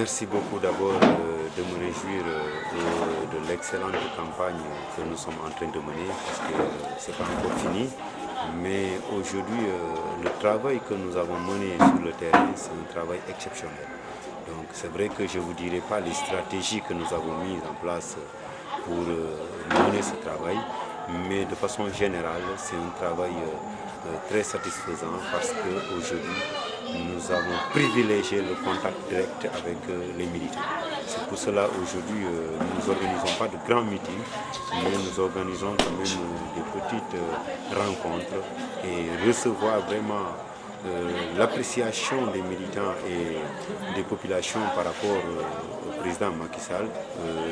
Merci beaucoup d'abord de me réjouir de l'excellente campagne que nous sommes en train de mener parce que ce n'est pas encore fini. Mais aujourd'hui, le travail que nous avons mené sur le terrain, c'est un travail exceptionnel. Donc c'est vrai que je ne vous dirai pas les stratégies que nous avons mises en place pour mener ce travail, mais de façon générale, c'est un travail très satisfaisant parce qu'aujourd'hui, nous avons privilégié le contact direct avec les militants. C'est pour cela aujourd'hui, nous n'organisons pas de grands meetings, mais nous organisons quand même des petites rencontres et recevoir vraiment l'appréciation des militants et des populations par rapport au président Macky Sall.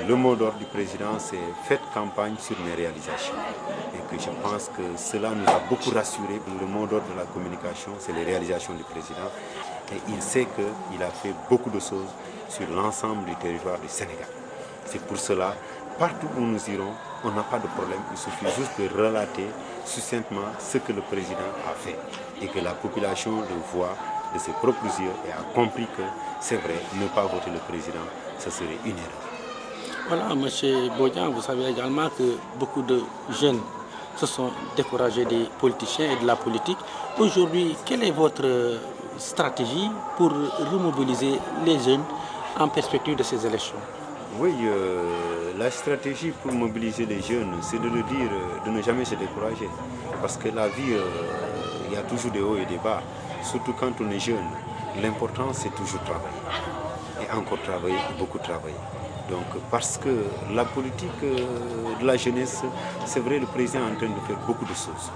Le mot d'ordre du président, c'est « faites campagne sur mes réalisations ». Et que je pense que cela nous a beaucoup rassurés. Le mot d'ordre de la communication, c'est les réalisations du président. Et il sait qu'il a fait beaucoup de choses sur l'ensemble du territoire du Sénégal. C'est pour cela, partout où nous irons, on n'a pas de problème. Il suffit juste de relater succinctement ce que le président a fait et que la population le voit de ses propres yeux et a compris que c'est vrai, ne pas voter le président, ce serait une erreur. Voilà, M. Bodian, vous savez également que beaucoup de jeunes se sont découragés des politiciens et de la politique. Aujourd'hui, quelle est votre stratégie pour remobiliser les jeunes en perspective de ces élections? Oui, la stratégie pour mobiliser les jeunes, c'est de le dire, de ne jamais se décourager. Parce que la vie, il y a toujours des hauts et des bas. Surtout quand on est jeune, l'important c'est toujours travailler. Et encore travailler, beaucoup travailler. Donc parce que la politique de la jeunesse, c'est vrai, le président est en train de faire beaucoup de choses.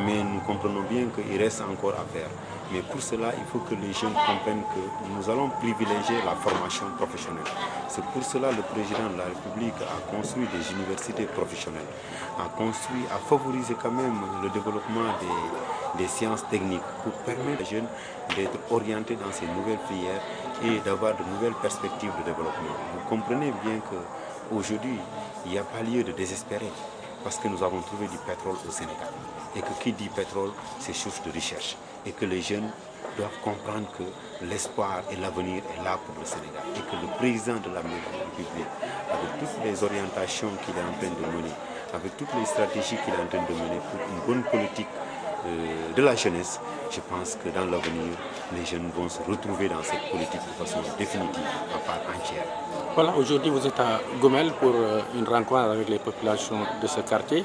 Mais nous comprenons bien qu'il reste encore à faire. Mais pour cela, il faut que les jeunes comprennent que nous allons privilégier la formation professionnelle. C'est pour cela que le président de la République a construit des universités professionnelles, a favorisé quand même le développement des sciences techniques pour permettre aux jeunes d'être orientés dans ces nouvelles filières et d'avoir de nouvelles perspectives de développement. Vous comprenez bien qu'aujourd'hui, il n'y a pas lieu de désespérer parce que nous avons trouvé du pétrole au Sénégal. Et que qui dit pétrole, c'est source de recherche. Et que les jeunes doivent comprendre que l'espoir et l'avenir est là pour le Sénégal. Et que le président de la République, avec toutes les orientations qu'il est en train de mener, avec toutes les stratégies qu'il est en train de mener pour une bonne politique de la jeunesse, je pense que dans l'avenir, les jeunes vont se retrouver dans cette politique de façon définitive, à part entière. Voilà, aujourd'hui vous êtes à Gomel pour une rencontre avec les populations de ce quartier.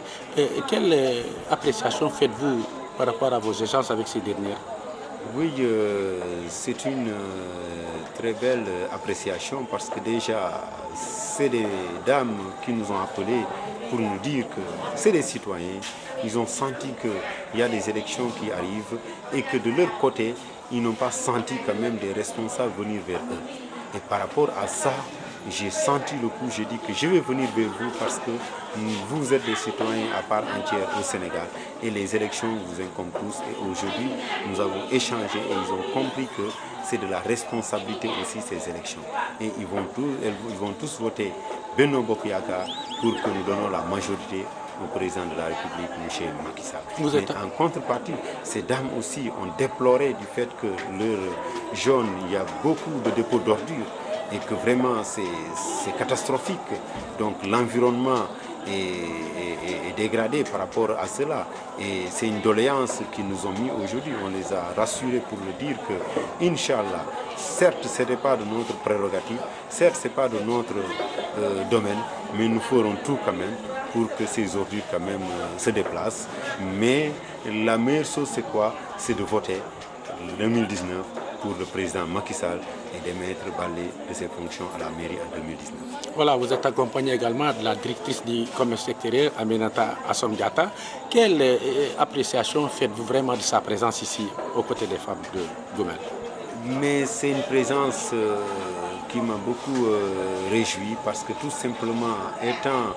Quelle appréciation faites-vous par rapport à vos échanges avec ces dernières? Oui, c'est une très belle appréciation parce que déjà, c'est des dames qui nous ont appelés pour nous dire que c'est des citoyens. Ils ont senti qu'il y a des élections qui arrivent et que de leur côté, ils n'ont pas senti quand même des responsables venir vers eux. Et par rapport à ça, j'ai senti le coup, j'ai dit que je vais venir vers vous parce que vous êtes des citoyens à part entière au Sénégal et les élections vous incombent tous. Et aujourd'hui, nous avons échangé et ils ont compris que c'est de la responsabilité aussi ces élections. Et ils vont tous voter Benno Bokk Yakaar pour que nous donnons la majorité au président de la République, M. Macky Sall. Mais en contrepartie, ces dames aussi ont déploré du fait que leur zone, il y a beaucoup de dépôts d'ordures et que vraiment c'est catastrophique. Donc l'environnement est dégradé par rapport à cela. Et c'est une doléance qu'ils nous ont mis aujourd'hui. On les a rassurés pour le dire que, Inch'Allah, certes ce n'est pas de notre prérogative, certes ce n'est pas de notre domaine, mais nous ferons tout quand même pour que ces ordures quand même se déplacent. Mais la meilleure chose c'est quoi? C'est de voter 2019 pour le président Macky Sall et d'émettre Baldé de ses fonctions à la mairie en 2019. Voilà, vous êtes accompagné également de la directrice du commerce extérieur, Aminata Assom Diatta. Quelle appréciation faites-vous vraiment de sa présence ici, aux côtés des femmes de Gomel? Mais c'est une présence qui m'a beaucoup réjoui parce que tout simplement, étant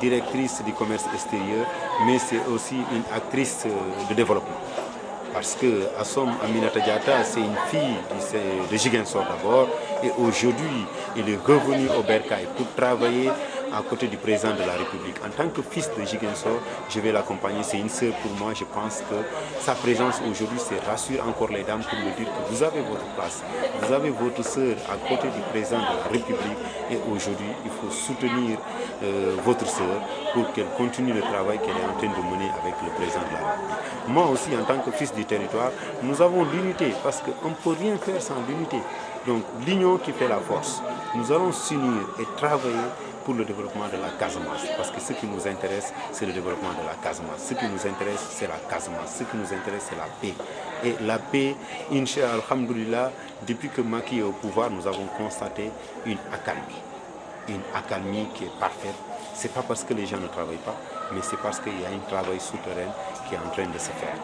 directrice du commerce extérieur, mais c'est aussi une actrice de développement. Parce que Assom Aminata Diatta, c'est une fille de Ziguinchor d'abord, et aujourd'hui, il est revenu au Bercail pour travailler à côté du président de la République. En tant que fils de Ziguinchor, je vais l'accompagner. C'est une sœur pour moi. Je pense que sa présence aujourd'hui, rassure encore les dames pour me dire que vous avez votre place. Vous avez votre sœur à côté du président de la République. Et aujourd'hui, il faut soutenir votre sœur pour qu'elle continue le travail qu'elle est en train de mener avec le président de la République. Moi aussi, en tant que fils du territoire, nous avons l'unité parce qu'on ne peut rien faire sans l'unité. Donc l'union qui fait la force. Nous allons s'unir et travailler pour le développement de la Casamance. Parce que ce qui nous intéresse, c'est le développement de la Casamance. Ce qui nous intéresse, c'est la Casamance. Ce qui nous intéresse, c'est la paix. Et la paix, Inch'Allah, alhamdoulilah, depuis que Macky est au pouvoir, nous avons constaté une accalmie. Une accalmie qui est parfaite. Ce n'est pas parce que les gens ne travaillent pas, mais c'est parce qu'il y a un travail souterrain qui est en train de se faire.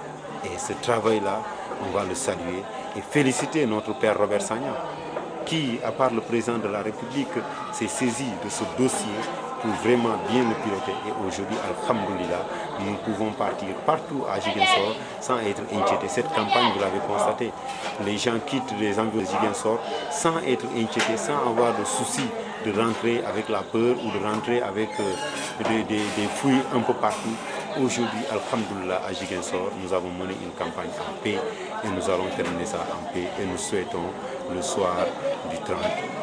Et ce travail-là, on va le saluer et féliciter notre père Robert Sagna, qui, à part le président de la République, s'est saisi de ce dossier pour vraiment bien le piloter. Et aujourd'hui, alhamdoulilah, nous pouvons partir partout à Ziguinchor sans être inquiétés. Cette campagne, vous l'avez constaté, les gens quittent les environs de Ziguinchor sans être inquiétés, sans avoir de soucis de rentrer avec la peur ou de rentrer avec des fouilles un peu partout. Aujourd'hui, alhamdoulilah, à Ziguinchor, nous avons mené une campagne en paix et nous allons terminer ça en paix et nous souhaitons le soir du 30,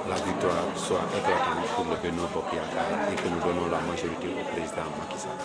la victoire soit éclatante pour le Benno Bokk Yakaar et que nous donnons la majorité au président Macky Sall.